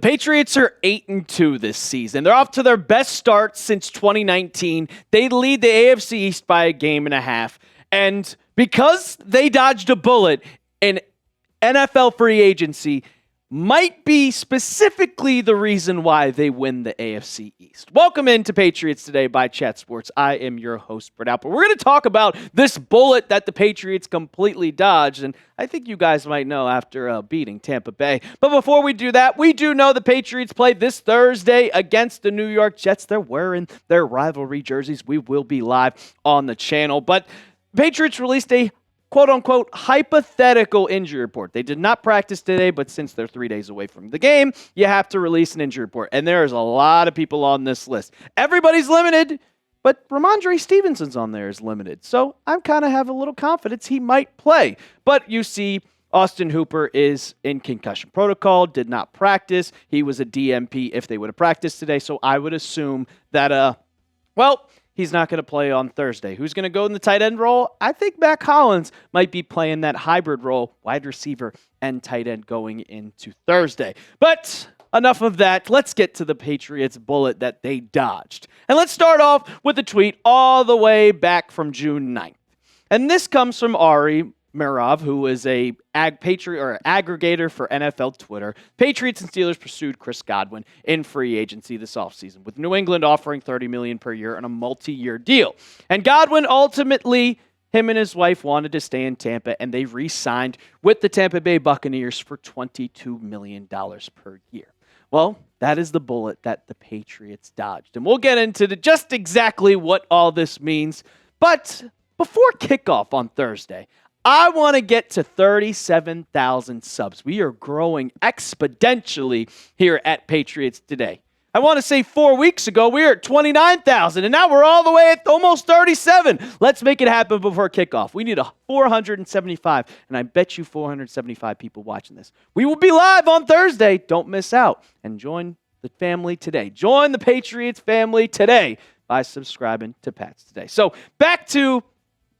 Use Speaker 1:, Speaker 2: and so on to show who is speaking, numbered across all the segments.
Speaker 1: Patriots are 8-2 this season. They're off to their best start since 2019. They lead the AFC East by a game and a half. And because they dodged a bullet in NFL free agency, might be specifically the reason why they win the AFC East. Welcome into Patriots Today by Chat Sports. I am your host, Brett Alper. We're going to talk about this bullet that the Patriots completely dodged, and I think you guys might know after beating Tampa Bay. But before we do that, we do know the Patriots play this Thursday against the New York Jets. They're wearing their rivalry jerseys. We will be live on the channel. But Patriots released a quote-unquote hypothetical injury report. They did not practice today, but since they're 3 days away from the game, you have to release an injury report. And there's a lot of people on this list. Everybody's limited, but Ramondre Stevenson's on there is limited. So I kind of have a little confidence he might play. But you see, Austin Hooper is in concussion protocol, did not practice. He was a DMP if they would have practiced today. So I would assume that, he's not going to play on Thursday. Who's going to go in the tight end role? I think Mack Hollins might be playing that hybrid role, wide receiver and tight end going into Thursday. But enough of that. Let's get to the Patriots bullet that they dodged. And let's start off with a tweet all the way back from June 9th. And this comes from Ari Merov, who is a aggregator for NFL Twitter. Patriots and Steelers pursued Chris Godwin in free agency this offseason, with New England offering $30 million per year on a multi-year deal. And Godwin ultimately, him and his wife wanted to stay in Tampa, and they re-signed with the Tampa Bay Buccaneers for $22 million per year. Well, that is the bullet that the Patriots dodged. And we'll get into just exactly what all this means. But before kickoff on Thursday, I want to get to 37,000 subs. We are growing exponentially here at Patriots Today. I want to say 4 weeks ago, we were at 29,000, and now we're all the way at almost 37. Let's make it happen before kickoff. We need 475, and I bet you 475 people watching this. We will be live on Thursday. Don't miss out, and join the family today. Join the Patriots family today by subscribing to Pats Today. So back to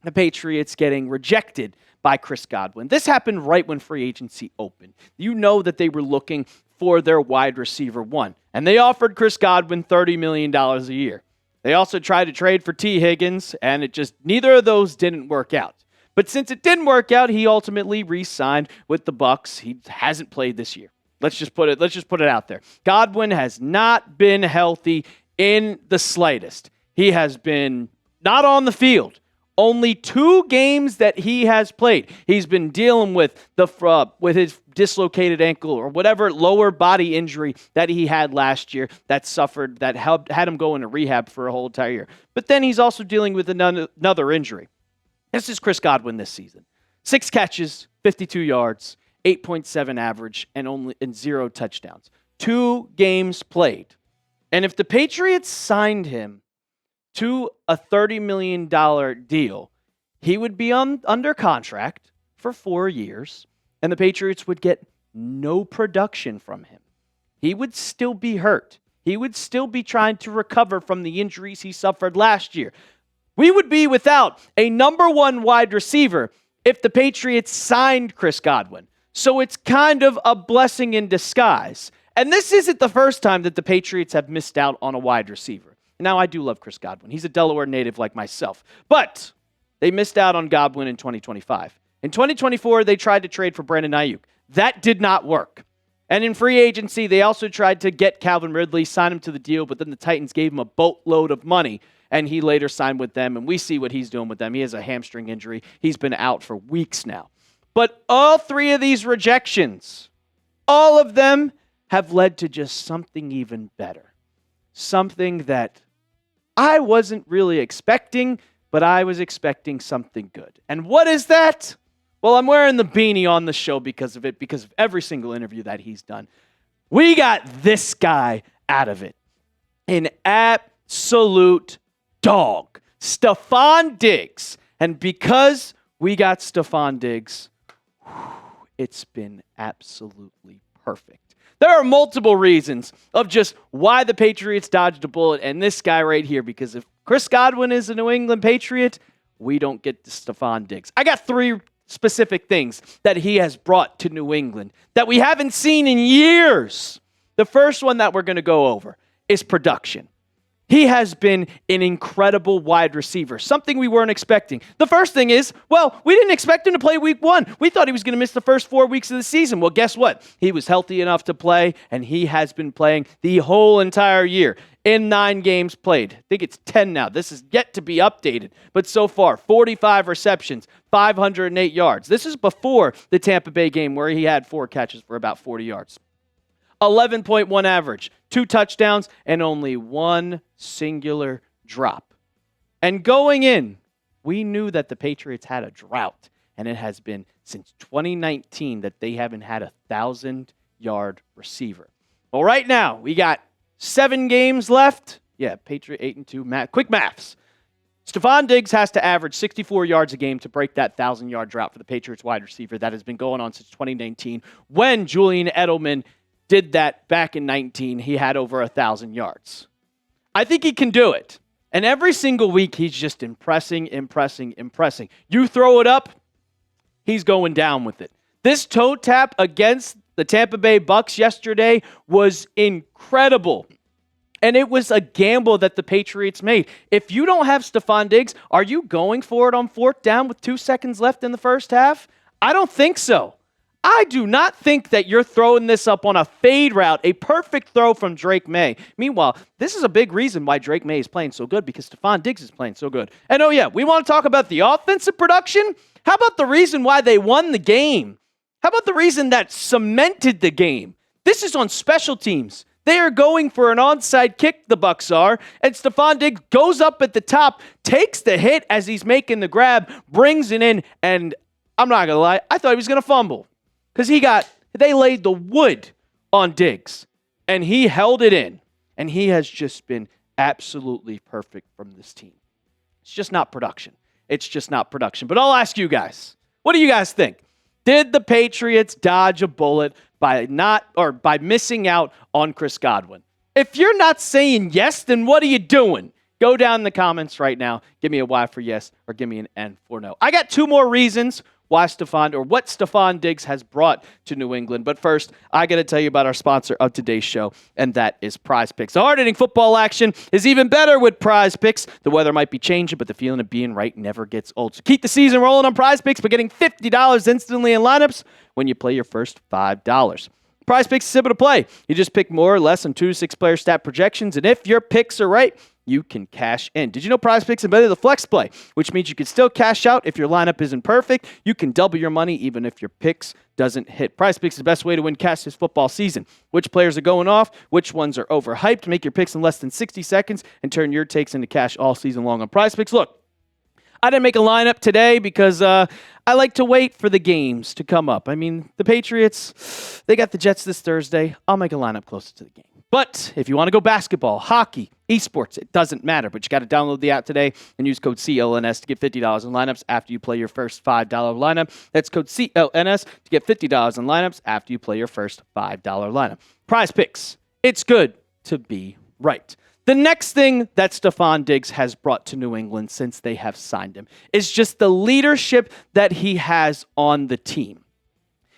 Speaker 1: the Patriots getting rejected by Chris Godwin. This happened right when free agency opened. You know that they were looking for their wide receiver one, and they offered Chris Godwin $30 million a year. They also tried to trade for T. Higgins, and neither of those didn't work out. But since it didn't work out, he ultimately re-signed with the Bucs. He hasn't played this year. Let's just put it out there. Godwin has not been healthy in the slightest. He has been not on the field. Only 2 games that he has played. He's been dealing with his dislocated ankle or whatever lower body injury that he had last year that had him go into rehab for a whole entire year. But then he's also dealing with another injury. This is Chris Godwin this season. 6 catches, 52 yards, 8.7 average, and 0 touchdowns. 2 games played. And if the Patriots signed him to a $30 million deal, he would be under contract for 4 years, and the Patriots would get no production from him. He would still be hurt. He would still be trying to recover from the injuries he suffered last year. We would be without a number 1 wide receiver if the Patriots signed Chris Godwin. So it's kind of a blessing in disguise. And this isn't the first time that the Patriots have missed out on a wide receiver. Now, I do love Chris Godwin. He's a Delaware native like myself. But they missed out on Godwin in 2025. In 2024, they tried to trade for Brandon Ayuk. That did not work. And in free agency, they also tried to get Calvin Ridley, sign him to the deal, but then the Titans gave him a boatload of money, and he later signed with them, and we see what he's doing with them. He has a hamstring injury. He's been out for weeks now. But all 3 of these rejections, all of them have led to just something even better. Something that I wasn't really expecting, but I was expecting something good. And what is that? Well, I'm wearing the beanie on the show because of it, because of every single interview that he's done. We got this guy out of it. An absolute dog. Stefon Diggs. And because we got Stefon Diggs, it's been absolutely perfect. There are multiple reasons of just why the Patriots dodged a bullet, and this guy right here, because if Chris Godwin is a New England Patriot, we don't get to Stefon Diggs. I got 3 specific things that he has brought to New England that we haven't seen in years. The first one that we're going to go over is production. He has been an incredible wide receiver, something we weren't expecting. The first thing is, well, we didn't expect him to play week 1. We thought he was going to miss the first 4 weeks of the season. Well, guess what? He was healthy enough to play, and he has been playing the whole entire year in 9 games played. I think it's 10 now. This is yet to be updated. But so far, 45 receptions, 508 yards. This is before the Tampa Bay game where he had 4 catches for about 40 yards. 11.1 average, 2 touchdowns, and only 1 singular drop. And going in, we knew that the Patriots had a drought, and it has been since 2019 that they haven't had a 1,000-yard receiver. Well, right now, we got 7 games left. Yeah, Patriot 8-2. Quick maths. Stefon Diggs has to average 64 yards a game to break that 1,000-yard drought for the Patriots wide receiver that has been going on since 2019 when Julian Edelman did that back in 19. He had over 1,000 yards. I think he can do it. And every single week, he's just impressing. You throw it up, he's going down with it. This toe tap against the Tampa Bay Bucks yesterday was incredible. And it was a gamble that the Patriots made. If you don't have Stefon Diggs, are you going for it on 4th down with 2 seconds left in the first half? I don't think so. I do not think that you're throwing this up on a fade route, a perfect throw from Drake May. Meanwhile, this is a big reason why Drake May is playing so good, because Stefon Diggs is playing so good. And oh yeah, we want to talk about the offensive production? How about the reason why they won the game? How about the reason that cemented the game? This is on special teams. They are going for an onside kick, the Bucs are, and Stefon Diggs goes up at the top, takes the hit as he's making the grab, brings it in, and I'm not going to lie, I thought he was going to fumble. Because they laid the wood on Diggs, and he held it in, and he has just been absolutely perfect from this team. It's just not production. But I'll ask you guys, what do you guys think? Did the Patriots dodge a bullet by missing out on Chris Godwin? If you're not saying yes, then what are you doing? Go down in the comments right now. Give me a Y for yes, or give me an N for no. I got 2 more reasons what Stefon Diggs has brought to New England. But first, I got to tell you about our sponsor of today's show, and that is Prize Picks. The hard-hitting football action is even better with Prize Picks. The weather might be changing, but the feeling of being right never gets old. So keep the season rolling on Prize Picks by getting $50 instantly in lineups when you play your first $5. Prize Picks is simple to play. You just pick more or less on 2 to 6 player stat projections, and if your picks are right, you can cash in. Did you know Prize Picks invented the flex play, which means you can still cash out if your lineup isn't perfect? You can double your money even if your picks doesn't hit. Prize Picks is the best way to win cash this football season. Which players are going off? Which ones are overhyped? Make your picks in less than 60 seconds and turn your takes into cash all season long on Prize Picks. Look, I didn't make a lineup today because I like to wait for the games to come up. I mean, the Patriots, they got the Jets this Thursday. I'll make a lineup closer to the game. But if you want to go basketball, hockey, esports, it doesn't matter. But you got to download the app today and use code CLNS to get $50 in lineups after you play your first $5 lineup. That's code CLNS to get $50 in lineups after you play your first $5 lineup. Prize Picks. It's good to be right. The next thing that Stefon Diggs has brought to New England since they have signed him is just the leadership that he has on the team.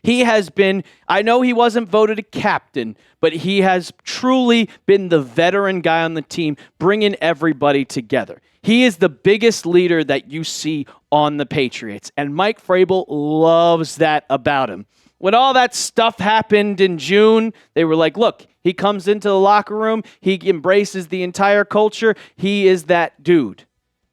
Speaker 1: He has been, I know he wasn't voted a captain, but he has truly been the veteran guy on the team, bringing everybody together. He is the biggest leader that you see on the Patriots, and Mike Vrabel loves that about him. When all that stuff happened in June, they were like, look, he comes into the locker room, he embraces the entire culture, he is that dude.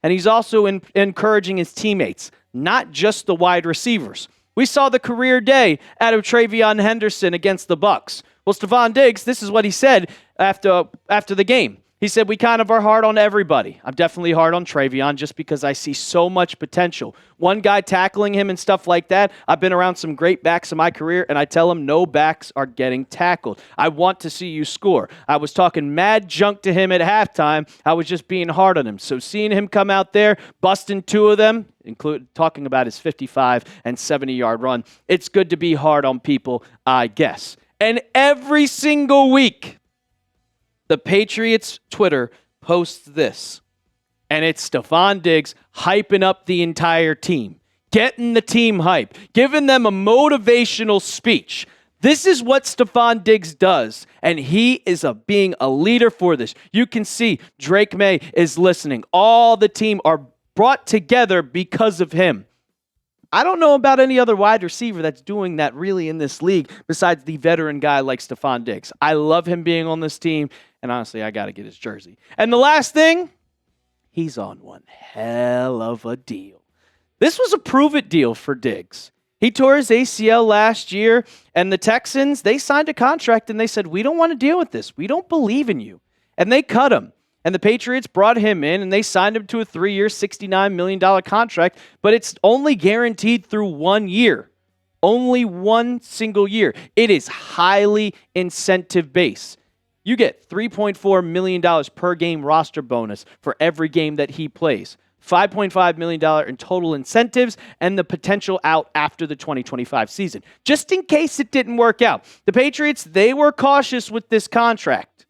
Speaker 1: And he's also encouraging his teammates, not just the wide receivers. We saw the career day out of TreVeyon Henderson against the Bucs. Well, Stefon Diggs, this is what he said after the game. He said, we kind of are hard on everybody. I'm definitely hard on TreVeyon just because I see so much potential. One guy tackling him and stuff like that. I've been around some great backs in my career, and I tell him no backs are getting tackled. I want to see you score. I was talking mad junk to him at halftime. I was just being hard on him. So seeing him come out there, busting 2 of them, talking about his 55 and 70-yard run, it's good to be hard on people, I guess. And every single week, the Patriots Twitter posts this, and it's Stefon Diggs hyping up the entire team, getting the team hype, giving them a motivational speech. This is what Stefon Diggs does, and he is being a leader for this. You can see Drake May is listening. All the team are brought together because of him. I don't know about any other wide receiver that's doing that really in this league besides the veteran guy like Stefon Diggs. I love him being on this team, and honestly, I got to get his jersey. And the last thing, he's on one hell of a deal. This was a prove-it deal for Diggs. He tore his ACL last year, and the Texans, they signed a contract, and they said, we don't want to deal with this. We don't believe in you. And they cut him. And the Patriots brought him in, and they signed him to a 3-year, $69 million contract, but it's only guaranteed through 1 year. Only one single year. It is highly incentive-based. You get $3.4 million per game roster bonus for every game that he plays. $5.5 million in total incentives, and the potential out after the 2025 season. Just in case it didn't work out. The Patriots, they were cautious with this contract.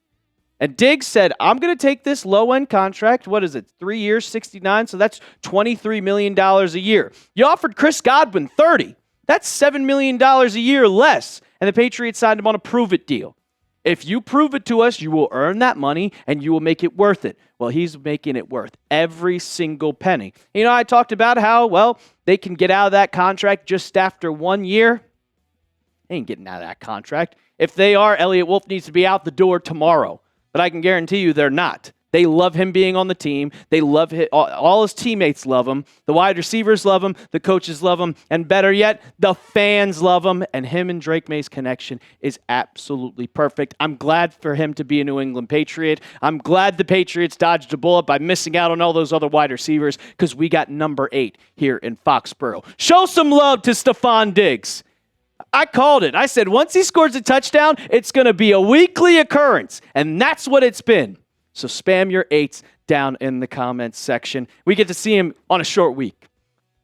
Speaker 1: And Diggs said, I'm going to take this low-end contract. What is it? 3 years, 69. So that's $23 million a year. You offered Chris Godwin 30. That's $7 million a year less. And the Patriots signed him on a prove-it deal. If you prove it to us, you will earn that money and you will make it worth it. Well, he's making it worth every single penny. You know, I talked about how, well, they can get out of that contract just after 1 year. They ain't getting out of that contract. If they are, Elliott Wolf needs to be out the door tomorrow. But I can guarantee you they're not. They love him being on the team. They love him. All his teammates love him. The wide receivers love him. The coaches love him. And better yet, the fans love him. And him and Drake May's connection is absolutely perfect. I'm glad for him to be a New England Patriot. I'm glad the Patriots dodged a bullet by missing out on all those other wide receivers because we got number 8 here in Foxborough. Show some love to Stefon Diggs. I called it. I said, once he scores a touchdown, it's going to be a weekly occurrence. And that's what it's been. So spam your 8s down in the comments section. We get to see him on a short week.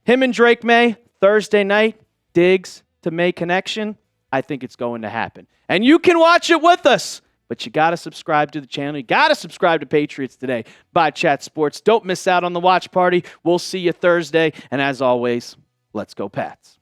Speaker 1: Him and Drake May, Thursday night, Diggs to May connection. I think it's going to happen. And you can watch it with us. But you got to subscribe to the channel. You got to subscribe to Patriots Today by Chat Sports. Don't miss out on the watch party. We'll see you Thursday. And as always, let's go Pats.